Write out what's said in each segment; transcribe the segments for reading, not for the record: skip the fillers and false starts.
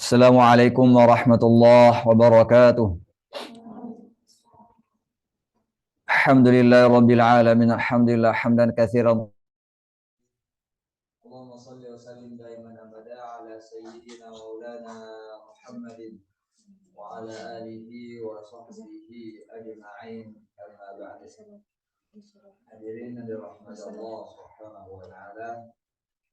Assalamualaikum warahmatullahi wabarakatuh. Alhamdulillah rabbil alamin. Alhamdulillah hamdan katsiran. Allahumma shalli wa sallim daiman abada ala sayyidina maulana Muhammadin wa ala alihi wa sahbihi ajma'in. Amma ba'd. Hadirin yang dirahmati Allah Subhanahu wa taala.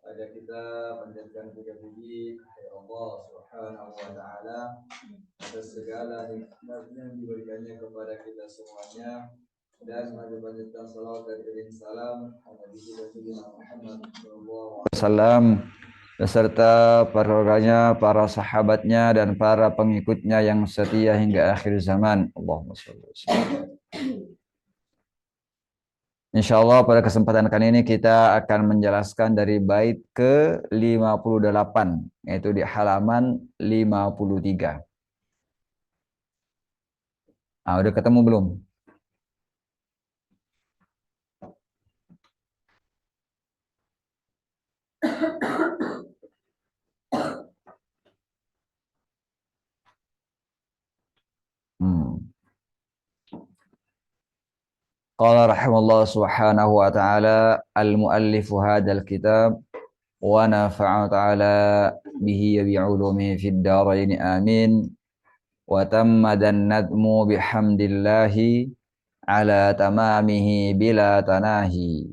Pada kita panjatkan puja-puji kepada Allah Subhanahu wa taala atas segala nikmat yang diberikannya kepada kita semuanya, dan panjatkan salawat dan salam kepada Nabi Muhammad sallallahu alaihi wasallam beserta keluarganya, para sahabatnya dan para pengikutnya yang setia hingga akhir zaman. Allahumma shalli wa sallim. Insyaallah pada kesempatan kali ini kita akan menjelaskan dari bait ke-58, yaitu di halaman 53. Udah ketemu belum? Qala rahimallahu subhanahu wa ta'ala al-muallifu hadzal kitab wa nafa'a ta'ala bihi bi'ulumi fid dharain amin wa tammadan nadmu bihamdillahi ala tamamihi bila tanahi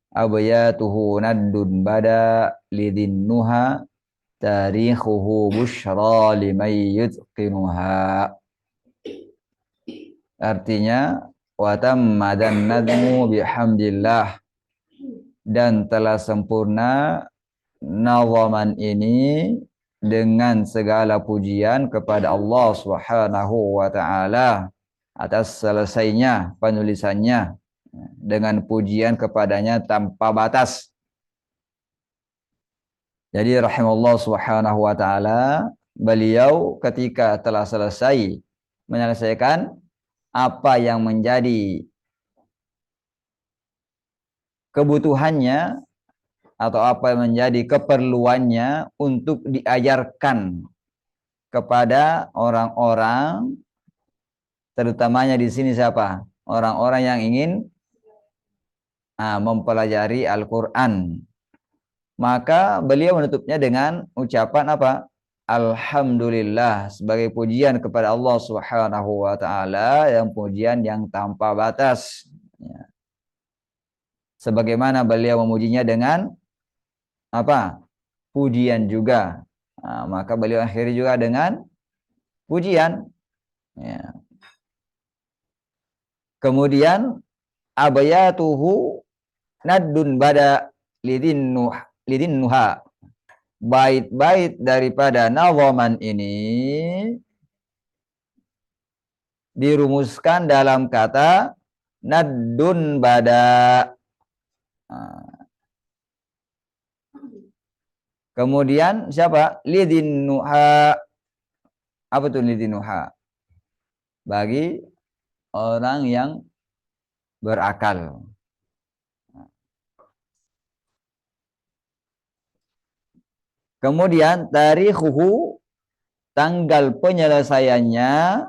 abyatuhu naddun bada lidinnuha tarikhuhu bushra liman yutqinuha. Artinya wa tammadan nadmu bihamdillah, dan telah sempurna nazaman ini dengan segala pujian kepada Allah Subhanahu wa taala atas selesainya penulisannya, dengan pujian kepadanya tanpa batas. Jadi rahimallahu Subhanahu wa taala, beliau ketika telah selesai menyelesaikan apa yang menjadi kebutuhannya atau apa yang menjadi keperluannya untuk diajarkan kepada orang-orang, terutamanya di sini siapa? Orang-orang yang ingin mempelajari Al-Quran. Maka beliau menutupnya dengan ucapan apa? Alhamdulillah, sebagai pujian kepada Allah Subhanahu wa taala, yang pujian yang tanpa batas. Ya. Sebagaimana beliau memujinya dengan apa? Pujian juga. Maka beliau akhiri juga dengan pujian. Ya. Kemudian abayatuhu naddun bada lidinnuha. Bait-bait daripada nazaman ini dirumuskan dalam kata naddun bada. Kemudian siapa? Lidinnuha. Apa itu lidinnuha? Bagi orang yang berakal. Kemudian tarikhuhu, tanggal penyelesaiannya,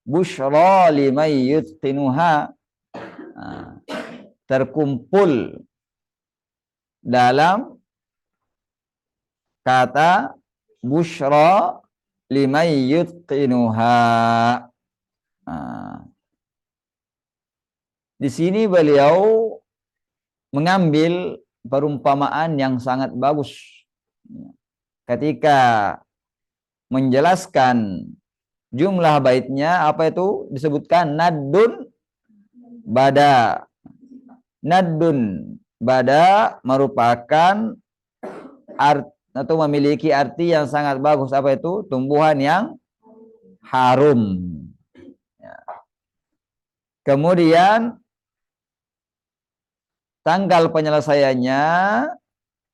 busyra liman yutqinuha, terkumpul dalam kata busyra liman yutqinuha. Di sini beliau mengambil perumpamaan yang sangat bagus ketika menjelaskan jumlah baitnya. Apa itu disebutkan? Naddun bada. Naddun bada merupakan atau memiliki arti yang sangat bagus. Apa itu? Tumbuhan yang harum. Kemudian tanggal penyelesaiannya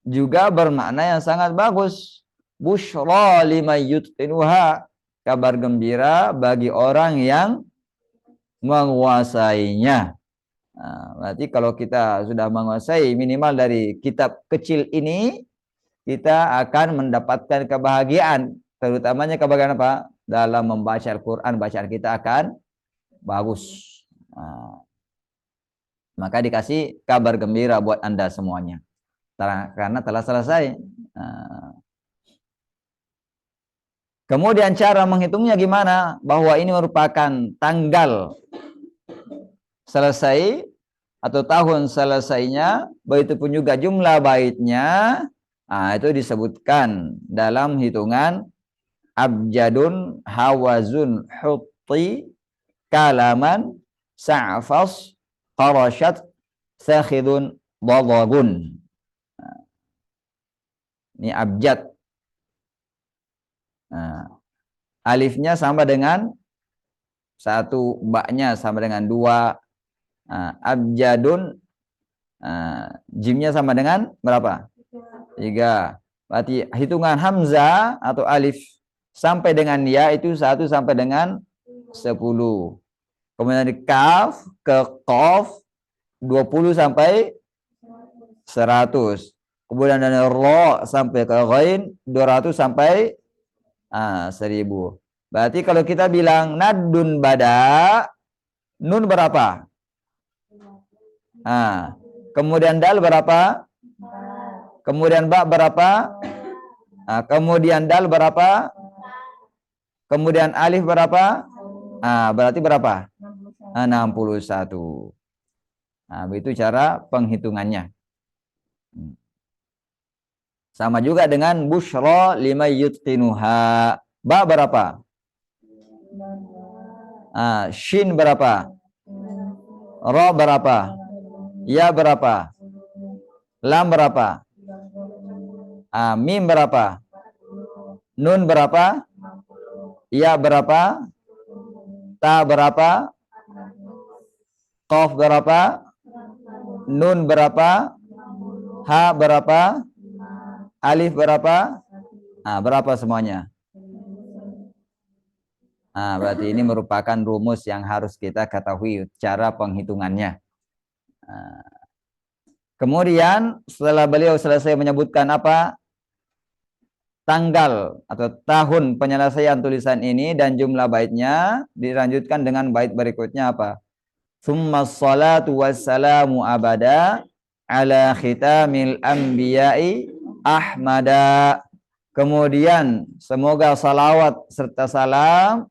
juga bermakna yang sangat bagus. Busyra liman yutqinuha, kabar gembira bagi orang yang menguasainya. Berarti kalau kita sudah menguasai minimal dari kitab kecil ini, kita akan mendapatkan kebahagiaan terutamanya kebagian apa? Dalam membaca Al-Quran, bacaan kita akan bagus. Maka dikasih kabar gembira buat Anda semuanya. Karena telah selesai. Kemudian cara menghitungnya gimana? Bahwa ini merupakan tanggal selesai atau tahun selesainya, begitu pun juga jumlah baitnya, itu disebutkan dalam hitungan abjadun, hawazun, hutti, kalaman, sa'fas, qarashat, sakhidun, dadagun. Ini abjad. Alifnya sama dengan 1, baknya sama dengan 2. Abjadun, jimnya sama dengan berapa? 3. Berarti hitungan hamzah atau alif sampai dengan ya itu 1 sampai dengan 10. Kemudian di kaf ke qaf 20 sampai 100. Kemudian dari ro sampai ke ghain 200 sampai 1000. Berarti kalau kita bilang nadun bada, nun berapa? Kemudian dal berapa? Kemudian ba berapa? Kemudian dal berapa? Kemudian alif berapa? Berarti berapa? 61. Begitu cara penghitungannya. Sama juga dengan busyra lima yutqinuha. Ba berapa? Shin berapa? Ra berapa? Ya berapa? Lam berapa? Mim berapa? Nun berapa? Ya berapa? Ta berapa? Qaf berapa? Nun berapa? Ha berapa? Alif berapa? Berapa semuanya? Berarti ini merupakan rumus yang harus kita ketahui cara penghitungannya. Kemudian setelah beliau selesai menyebutkan apa? Tanggal atau tahun penyelesaian tulisan ini dan jumlah baitnya, dilanjutkan dengan bait berikutnya apa? Tsumma sholatu wassalamu abada ala khitamil anbiya'i ahmada. Kemudian semoga salawat serta salam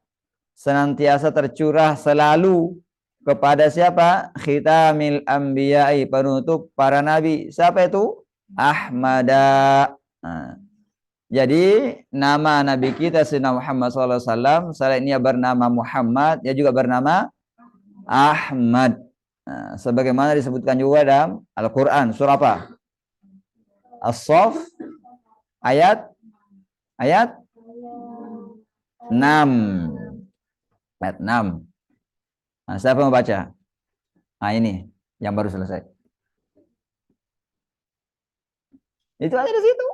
senantiasa tercurah selalu kepada siapa? Khitamil anbiya'i, penutup para nabi. Siapa itu? Ahmada. Jadi nama nabi kita Sayyidina Muhammad SAW, selain dia bernama Muhammad, dia juga bernama Ahmad. Sebagaimana disebutkan juga dalam Al-Quran. Surah apa? As-Saff ayat 6. Ayat 6. Siapa yang membaca? Ini yang baru selesai. Itu ada di situ.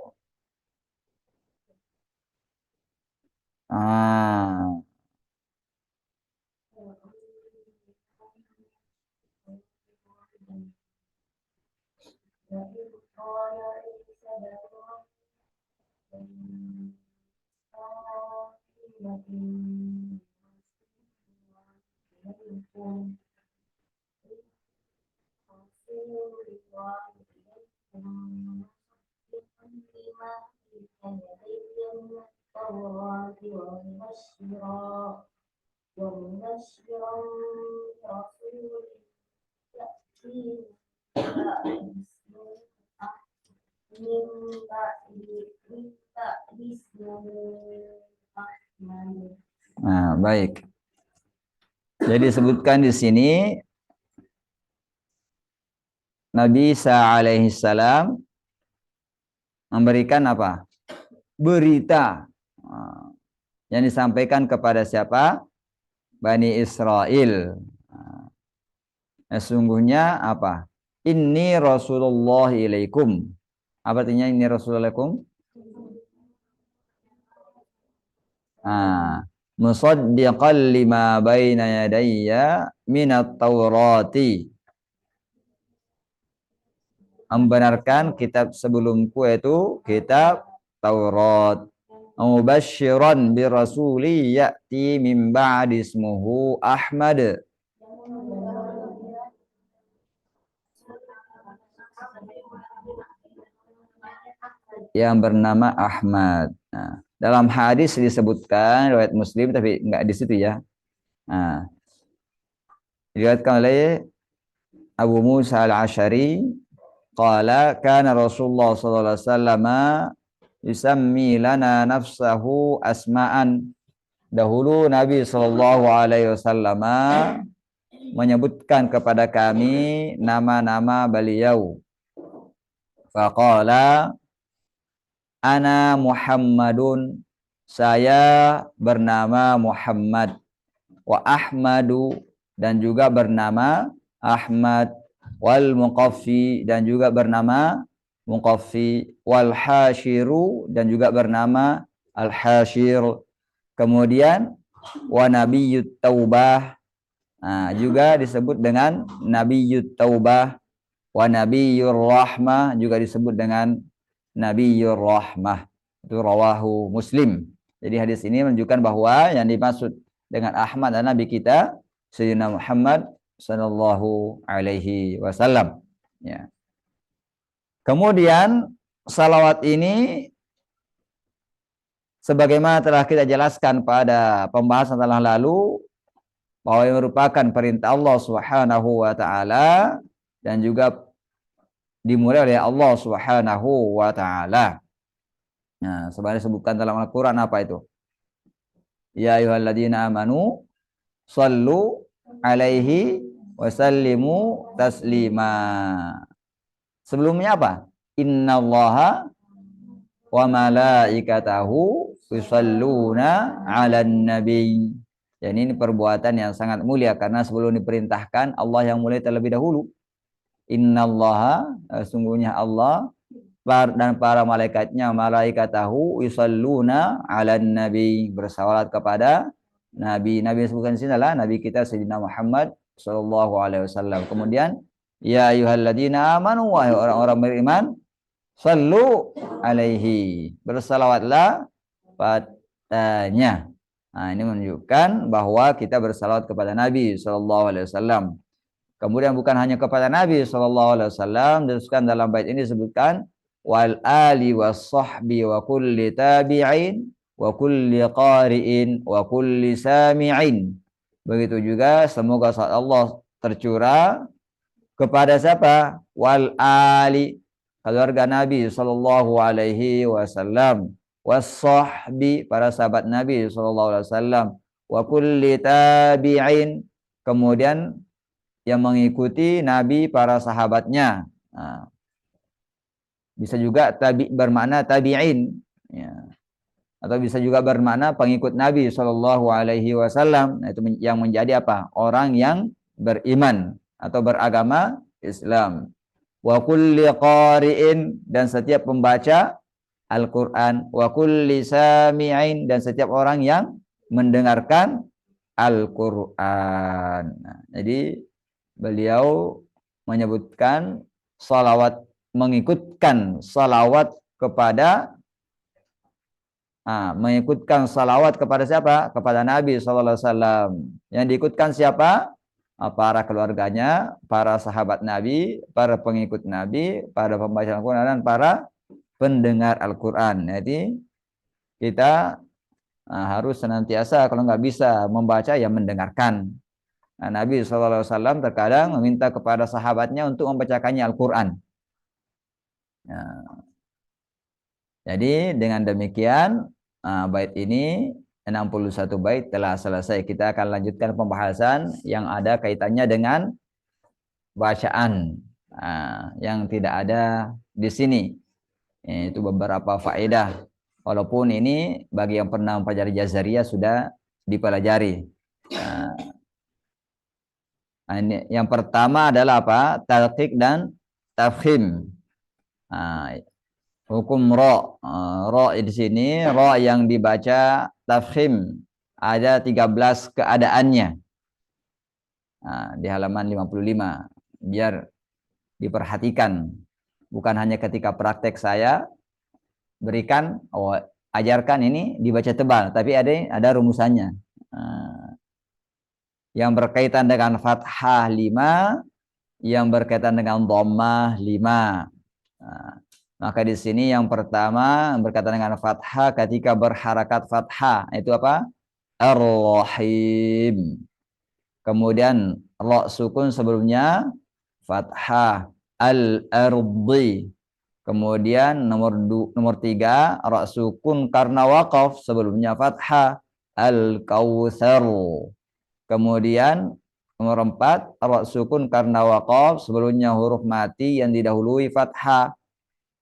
Baik. Jadi disebutkan di sini Nabi Isa alaihi salam memberikan apa? Berita yang disampaikan kepada siapa? Bani Israel. Sesungguhnya apa? Inni Rasulullah ilaikum. Apa artinya ini Rasulullah ilaikum? Musaddiqan lima baina yadayya minat Taurati. Membenarkan kitab sebelumku yaitu kitab Taurat. mubasysyiran bi rasuli ya'ti min ba'di ismuhu Ahmad, yang bernama Ahmad. Nah, dalam hadis disebutkan riwayat Muslim tapi enggak di situ ya. Nah, diriwayatkan oleh Abu Musa al-Asy'ari qala kana Rasulullah sallallahu alaihi wasallam yusammi lana nafsahu asma'an. Dahulu Nabi sallallahu alaihi wasallam menyebutkan kepada kami nama-nama beliau. Faqala ana Muhammadun, saya bernama Muhammad, wa Ahmadu, dan juga bernama Ahmad, wal Muqaffi, dan juga bernama Muqaffi, wal Hashiru, dan juga bernama Al Hashir. Kemudian wa Nabiyyut Taubah, nah, juga disebut dengan Nabiyyut Taubah, wa Nabiyyur Rahmah, juga disebut dengan Nabiyyur Rahmah. Itu rawahu Muslim. Jadi hadis ini menunjukkan bahwa yang dimaksud dengan Ahmad adalah Nabi kita Sayyidina Muhammad sallallahu alaihi wasallam. Ya. Kemudian salawat ini sebagaimana telah kita jelaskan pada pembahasan telah lalu bahwa yang merupakan perintah Allah Subhanahu wa taala dan juga dimulai oleh Allah Subhanahu wa taala. Nah, sebenarnya disebutkan dalam Al-Qur'an apa itu? Ya ayyuhalladzina amanu shallu alaihi wasallimu taslima. Sebelumnya apa? Innallaha wa malaikatahu yusalluna 'alan nabi. Jadi ini perbuatan yang sangat mulia karena sebelum diperintahkan Allah yang mulai terlebih dahulu. Innallaha, sungguhnya Allah dan para malaikatnya, malaikatahu yusalluna 'alan nabi, bersalawat kepada nabi. Nabi yang disebutkan di sini adalah nabi kita Sayyidina Muhammad sallallahu alaihi wasallam. Kemudian ya ayyuhalladzina amanu, wahai orang-orang beriman, sallu alaihi, bersalawatlah padanya. Nah, ini menunjukkan bahwa kita bersalawat kepada Nabi sallallahu alaihi wasallam. Kemudian bukan hanya kepada Nabi sallallahu alaihi wasallam, disebutkan dalam bait ini disebutkan wal ali was sahbi wa kulli tabi'in wa kulli qari'in wa kulli sami'in. Begitu juga semoga salat Allah tercurah kepada siapa? Wal ali, keluarga Nabi sallallahu alaihi wasallam, was-sahbi, para sahabat Nabi sallallahu alaihi wasallam, wa kulli tabi'in, kemudian yang mengikuti Nabi para sahabatnya. Nah, bisa juga tabi bermakna tabi'in, ya. Atau bisa juga bermakna pengikut Nabi sallallahu alaihi wasallam. Nah, itu yang menjadi apa? Orang yang beriman atau beragama Islam. Wa kulli qari'in, dan setiap pembaca Al-Quran. Wa kulli sami'in, dan setiap orang yang mendengarkan Al-Quran. Nah, jadi beliau menyebutkan salawat, mengikutkan salawat kepada mengikutkan salawat kepada siapa? Kepada Nabi sallallahu alaihi wasallam. Yang diikutkan siapa? Para keluarganya, para sahabat Nabi, para pengikut Nabi, para pembaca Al-Quran, dan para pendengar Al-Quran. Jadi kita harus senantiasa, kalau nggak bisa membaca, ya mendengarkan. Nah, Nabi SAW terkadang meminta kepada sahabatnya untuk membacakannya Al-Quran. Nah, jadi dengan demikian bait ini 61 bait telah selesai. Kita akan lanjutkan pembahasan yang ada kaitannya dengan bacaan yang tidak ada di sini. Itu beberapa faedah. Walaupun ini bagi yang pernah mempelajari Jazariyah sudah dipelajari. Ini yang pertama adalah apa? Talqiq dan tafkhim. Hukum ro. Ro di sini, ro yang dibaca tafkhim. Ada 13 keadaannya. Di halaman 55. Biar diperhatikan. Bukan hanya ketika praktek saya berikan, ajarkan ini dibaca tebal, tapi ada rumusannya. Yang berkaitan dengan fathah 5, yang berkaitan dengan dhammah 5. Maka di sini yang pertama berkaitan dengan fathah ketika berharakat fathah itu apa? Ar-Rahim. Kemudian ra sukun sebelumnya fathah al-ardi. Kemudian nomor 3 ra sukun karena waqaf sebelumnya fathah al-kautsar. Kemudian nomor 4 ra sukun karena waqaf sebelumnya huruf mati yang didahului fathah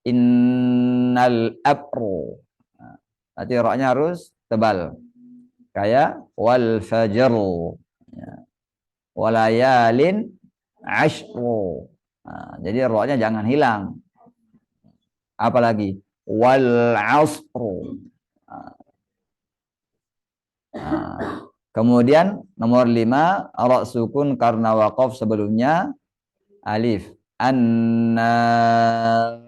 innal abru. Nanti ra-nya harus tebal. Kayak wal fajr. Walayalin ashru. Jadi ra-nya jangan hilang. Apalagi wal asru. Kemudian nomor 5 ra sukun karena waqaf sebelumnya alif an-nar.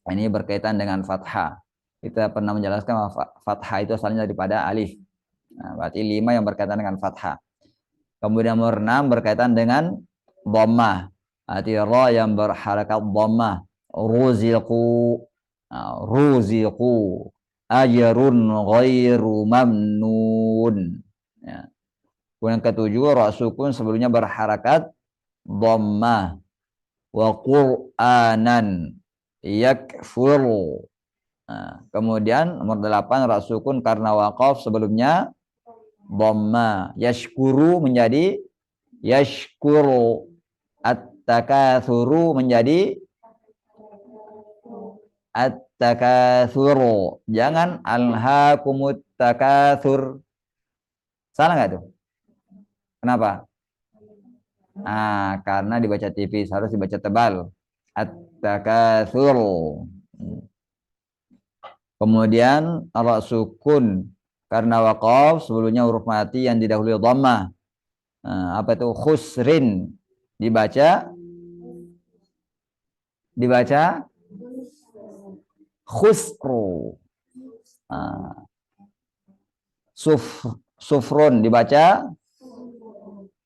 Ini berkaitan dengan fathah. Kita pernah menjelaskan bahwa fathah itu asalnya daripada alif. Berarti 5 yang berkaitan dengan fathah. Kemudian nomor 6 berkaitan dengan dhammah. Arti ra yang berharakat dhammah. Ruziqu. Ruziqu. Ajrun ghairu mamnun. Ya. Kemudian ketujuh ra sukun sebelumnya berharakat dhammah. Wa qur'anan yakfuru. Kemudian nomor 8 ra sukun karena waqaf sebelumnya dhamma. Yashkuru menjadi yashkuru. At-takatsuru menjadi at-takatsuru. Jangan alhaakumut takatsur. Salah nggak tuh? Kenapa? Karena dibaca tipis, harus dibaca tebal. At-takatsuru. Kemudian ra sukun karena waqaf sebelumnya huruf mati yang didahului dhammah. Apa itu? Khusrin. Dibaca khusru. Sufrun dibaca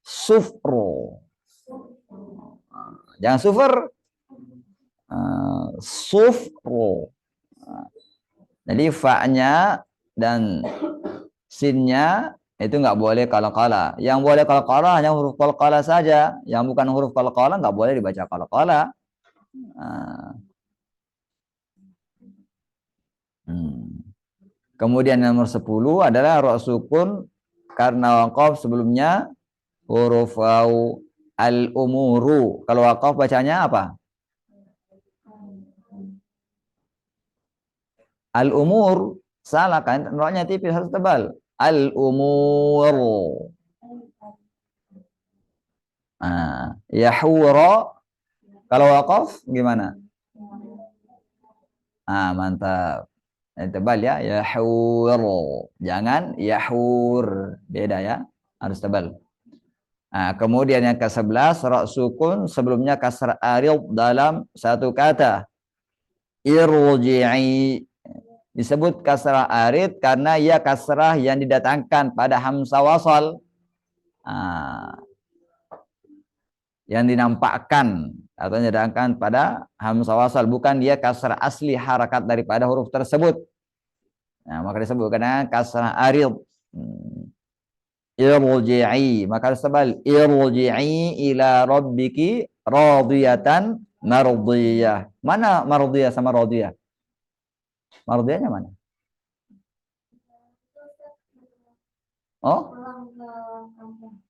sufru. Jangan sufur. Sufru. Jadi fa-nya dan sin-nya itu nggak boleh qalqalah. Yang boleh qalqalah hanya huruf qalqalah saja. Yang bukan huruf qalqalah nggak boleh dibaca qalqalah. Kemudian nomor 10 adalah ra sukun karena waqaf sebelumnya huruf waw al-umuru. Kalau waqaf bacanya apa? Al-umur. Salah kan? Ra-nya tipis, harus tebal. Al-umur. Yahura. Kalau waqaf gimana? Mantap. Tebal ya. Yahur. Jangan yahur. Beda ya. Harus tebal. Kemudian yang ke-11 ra sukun sebelumnya kasrah arid dalam satu kata. Irji'i. Disebut kasrah arid karena ia kasrah yang didatangkan pada hamzah wasal. Yang dinampakkan atau didatangkan pada hamzah wasal, bukan dia kasrah asli harakat daripada huruf tersebut. Maka disebut karena kasrah arid. Irji'i, maka harus tebal. Irji'i ila rabbiki radiyatan mardiyah. Mana mardiyah sama radiyah? Mardiyahnya mana?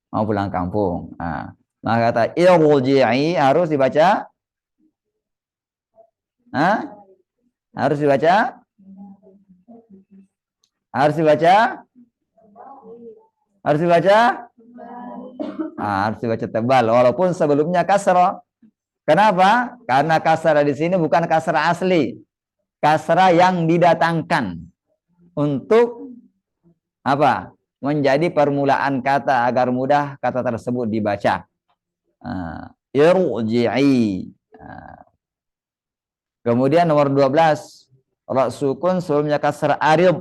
Pulang kampung. Maka kata irji'i harus dibaca. Harus dibaca. Harus dibaca. Harus dibaca. Harus dibaca tebal walaupun sebelumnya kasrah. Kenapa? Karena kasrah di sini bukan kasrah asli. Kasrah yang didatangkan untuk apa? Menjadi permulaan kata agar mudah kata tersebut dibaca. Irji'i. Kemudian nomor 12 Ra sukun sebelumnya kasrah arid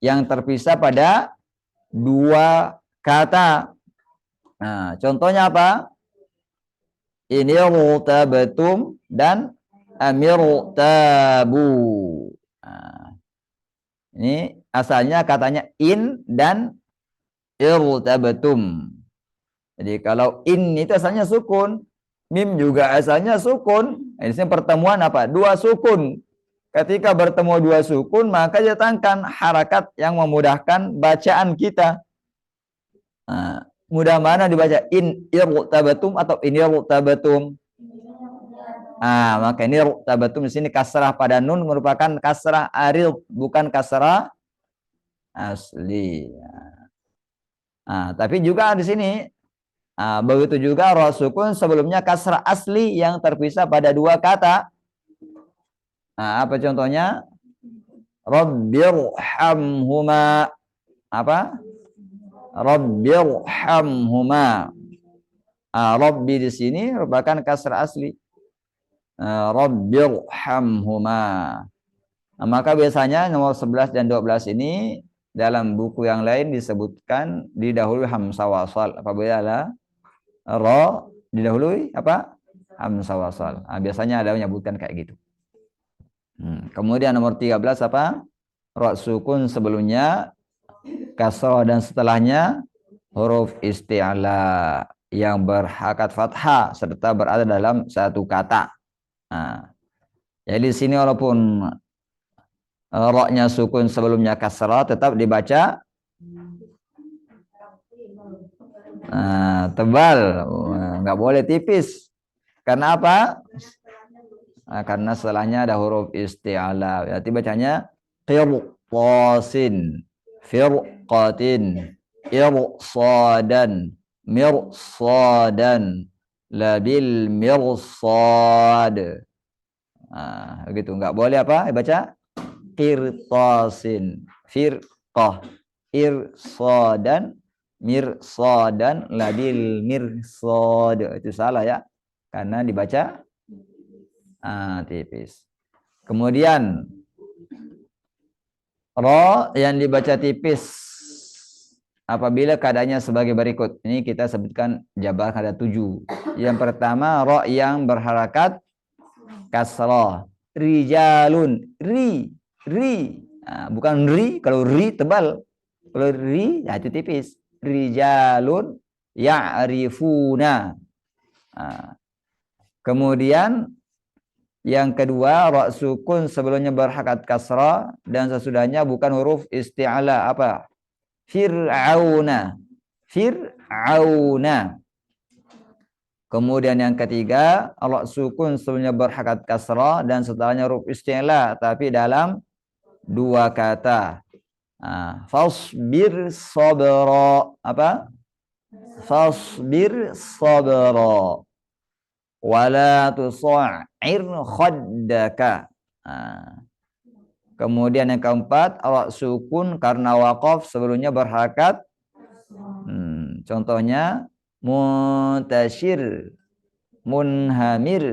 yang terpisah pada dua kata. Nah, contohnya apa? Ini mutabatum dan amir tabu. Nah, ini asalnya katanya in dan irtabatum. Jadi kalau in itu asalnya sukun, mim juga asalnya sukun. Ini pertemuan apa? Dua sukun. Ketika bertemu dua sukun, maka datangkan harakat yang memudahkan bacaan kita. Nah, mudah mana dibaca? In irtabatum atau in irtabatum? Maka ini irtabatum di sini kasrah pada nun merupakan kasrah arid, bukan kasrah asli. Tapi juga di sini begitu juga ra sukun sebelumnya kasrah asli yang terpisah pada dua kata. Apa contohnya? Rabbirhamhuma. Apa? Rabbirhamhuma. Rabbi di sini merupakan kasrah asli. Rabbirhamhuma. Maka biasanya nomor 11 dan 12 ini dalam buku yang lain disebutkan didahului hamzah wasal. Apabila ada ra didahului apa? Hamzah wasal. Biasanya ada menyebutkan kayak gitu. Kemudian nomor 13 apa? Ra sukun sebelumnya kasrah dan setelahnya huruf isti'la yang berhakat fathah serta berada dalam satu kata. Jadi di sini walaupun ra-nya sukun sebelumnya kasrah tetap dibaca tebal, nggak boleh tipis. Karena apa? Karena setelahnya ada huruf isti'la. Berarti bacanya qirtasin, firqatin, irsadan, mirsadan, labil mirsad. Begitu. Nggak boleh apa? Baca qirtasin, firqah, irsadan, mirsadan, labil mirsad. Itu salah ya. Karena dibaca tipis. Kemudian ra yang dibaca tipis apabila keadaannya sebagai berikut. Ini kita sebutkan jabarkan ada 7. Yang pertama ra yang berharakat kasrah. Rijalun, ri. Bukan ri, kalau ri tebal. Kalau ri itu tipis. Rijalun ya'rifuna. Kemudian yang kedua, ra sukun sebelumnya berhakat kasrah dan sesudahnya bukan huruf isti'la. Apa? Fir'auna. Fir'auna. Kemudian yang ketiga, ra sukun sebelumnya berhakat kasrah dan setelahnya huruf isti'la tapi dalam dua kata. Fasbir sabra. Apa? Fasbir sabra. Wala tusa'ir khaddaka. Kemudian yang keempat, ra sukun karena waqaf sebelumnya berharakat. Contohnya muntashir, munhamir.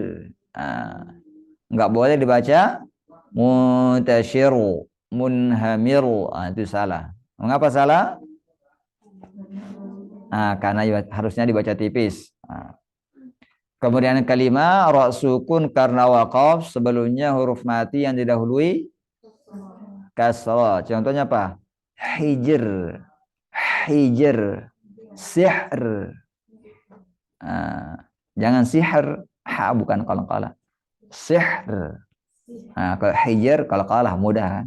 Enggak boleh dibaca muntashiru, munhamiru. Itu salah. Mengapa salah? Karena harusnya dibaca tipis. Kemudian yang kelima, ra sukun karena waqaf sebelumnya huruf mati yang didahului kasrah. Contohnya apa? Hijr, hijr, sihr. Jangan sihr, bukan qalqalah. Sihr. Kalau hijr qalqalah mudah.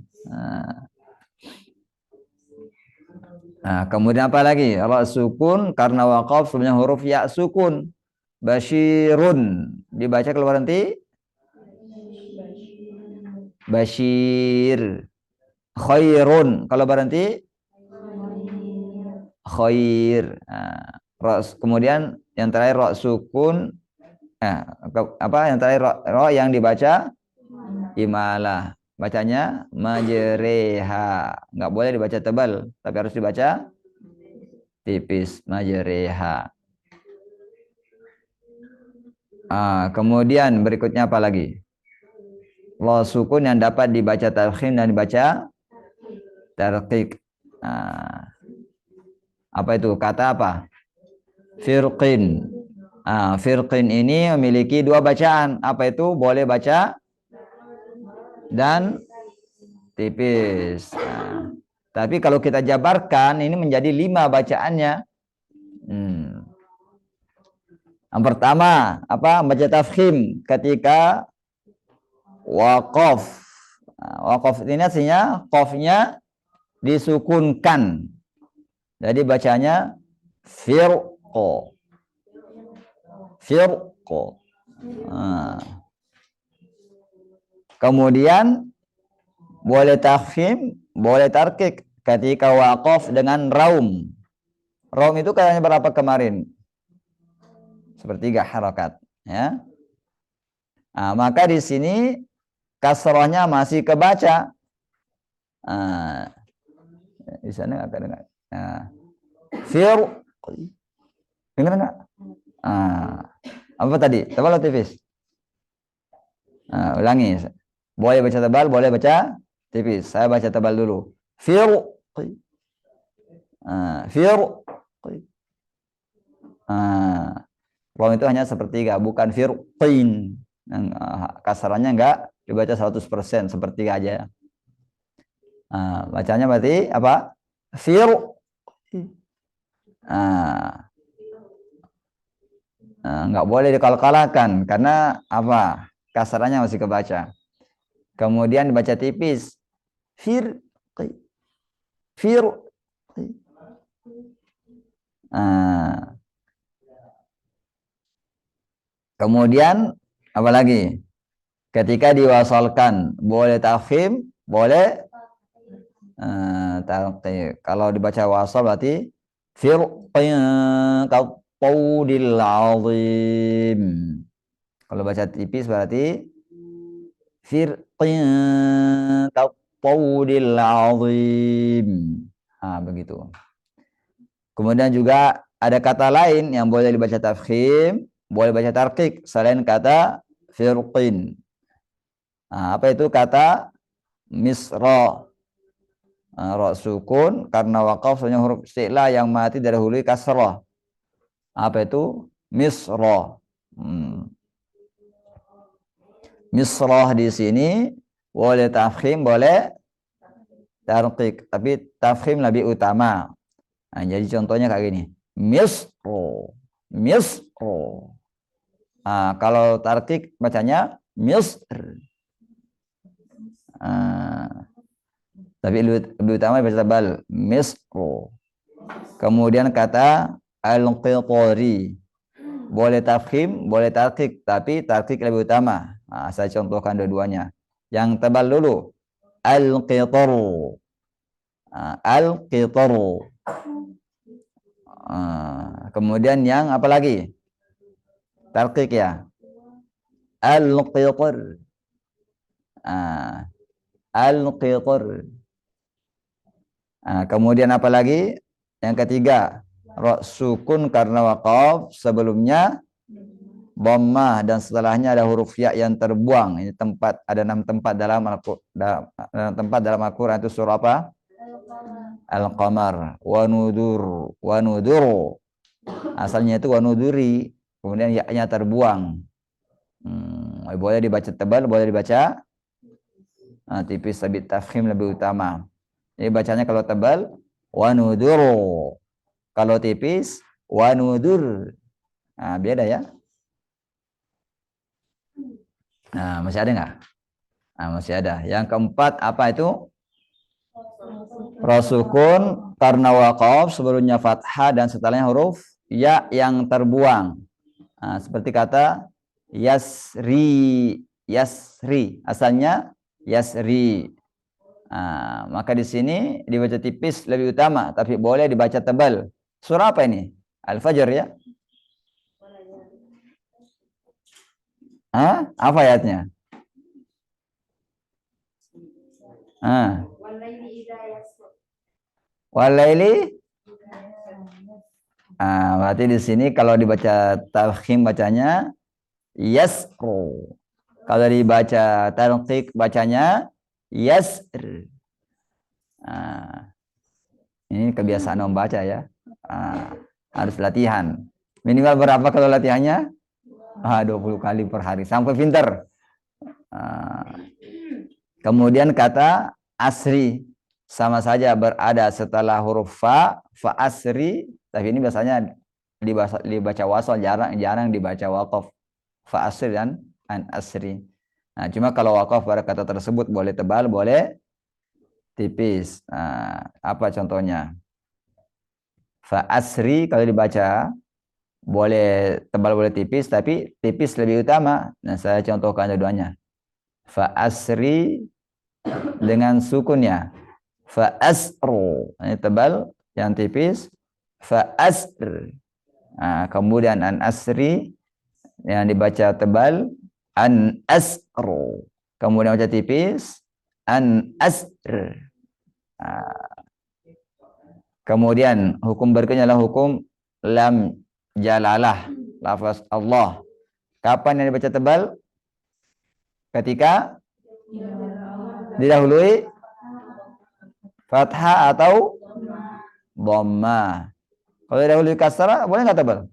Kemudian apa lagi? Ra sukun karena waqaf sebelumnya huruf ya sukun. Basyirun dibaca kalau berhenti Bashir. Khairun kalau berhenti khair. Kemudian yang terakhir ra sukun yang terakhir ra yang dibaca imalah. Bacanya majreha. Enggak boleh dibaca tebal, tapi harus dibaca tipis. Majreha. Kemudian berikutnya apa lagi? Ra sukun yang dapat dibaca tafkhim dan dibaca tarqiq. Nah, apa itu? Kata apa? Firqin. Firqin ini memiliki dua bacaan. Apa itu? Boleh baca dan tipis. Tapi kalau kita jabarkan ini menjadi 5 bacaannya. Yang pertama apa? Baca tafkhim ketika waqaf. Waqaf ini artinya qafnya disukunkan. Jadi bacanya firqo. Firqo. Kemudian boleh tafkhim, boleh tarqiq ketika waqaf dengan raum. Raum itu kayaknya berapa kemarin? Sepertiga harakat, ya. Maka di sini kasrohnya masih kebaca. Di sana nggak dengar. Fir, dengar nggak? Apa tadi? Tebal atau tipis? Ulangi. Boleh baca tebal, boleh baca tipis. Saya baca tebal dulu. Fir, fir. Waw itu hanya sepertiga, bukan firqin. Kasarannya enggak dibaca 100%, sepertiga aja. Bacanya berarti apa? Fir. Enggak boleh dikalkalakan karena apa? Kasarannya masih kebaca. Kemudian dibaca tipis. Fir. Fir. Kemudian apa lagi? Ketika diwasalkan boleh tafkhim, boleh tarqiq. Kalau dibaca wasal berarti firqin qaudil azim. Kalau baca tipis berarti firqin qaudil azim. Begitu. Kemudian juga ada kata lain yang boleh dibaca tafkhim, boleh baca tarqiq selain kata firqin. Apa itu kata misra? Ra sukun karena waqaf soalnya huruf isti'la yang mati didahului kasrah. Apa itu? Misra. Misrah di sini boleh tafkhim, boleh tarqiq, tapi tafkhim lebih utama. Jadi contohnya kayak gini. Misro. Misro. Kalau tarqiq bacanya misr. Tapi lebih utama baca tebal. Misro. Kemudian kata al-qitari. Boleh tafkhim, boleh tarqiq, tapi tarqiq lebih utama. Saya contohkan dua-duanya. Yang tebal dulu. Al-qitaru. Al-qitaru. Kemudian yang apa lagi? Tarqiq ya. Al-qitar. Al-qitar. Kemudian apa lagi? Yang ketiga, ra sukun karena waqaf, sebelumnya dhammah dan setelahnya ada huruf ya yang terbuang. Ini tempat, ada 6 tempat dalam Al-Qur'an itu surah apa? Al-Qamar. Wa nudur, wa nuduru. Asalnya itu wa nuduri, kemudian ya-nya terbuang. Boleh dibaca tebal, boleh dibaca tipis, tapi tafkhim lebih utama. Jadi bacanya kalau tebal wa nuduru, kalau tipis wa nudur. Beda ya. Masih ada nggak? Masih ada. Yang keempat apa itu? Ra sukun karena waqaf, sebelumnya fathah dan setelahnya huruf ya yang terbuang. Seperti kata yasri, yasri, asalnya yasri. Maka di sini dibaca tipis lebih utama, tapi boleh dibaca tebal. Surah apa ini? Al-Fajr ya? Apa ayatnya? Walaili. Berarti di sini kalau dibaca tafkhim bacanya yasru. Kalau dibaca tarqiq bacanya yasr. Nah, ini kebiasaan membaca ya. Harus latihan. Minimal berapa kalau latihannya? 20 kali per hari sampai pinter. Kemudian kata asri sama saja berada setelah huruf fa asri, tapi ini biasanya dibaca wasal, jarang dibaca waqaf. Fa asri dan an asri. Nah, cuma kalau waqaf pada kata tersebut boleh tebal, boleh tipis. Nah, apa contohnya? Fa asri kalau dibaca boleh tebal, boleh tipis, tapi tipis lebih utama. Nah, saya contohkan keduanya. Fa asri dengan sukunnya. Fa asru. Ini tebal, yang tipis. Fa asr. Nah, kemudian an asri yang dibaca tebal, an asru. Kemudian baca tipis, an asr. Nah, kemudian hukum berikutnya adalah hukum lam jalalah, lafaz Allah. Kapan yang dibaca tebal? Ketika didahului fathah atau dhamma. Kalau didahului kasrah boleh nggak tebal?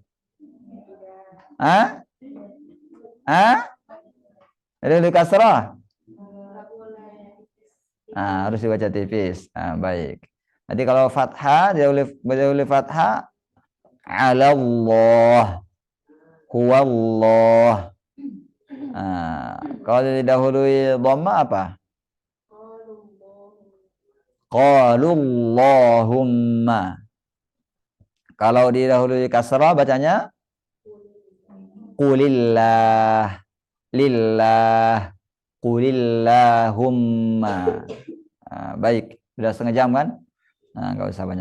Didahului kasrah? Harus dibaca tipis. Baik. Nanti kalau fathah didahului fathah, ala Allah, huwallah. Kalau didahului dhamma apa? Qalullahumma. Kalau didahului kasrah bacanya qulillah, lillah, qulillahumma. Baik, sudah setengah jam kan? Nggak usah banyak.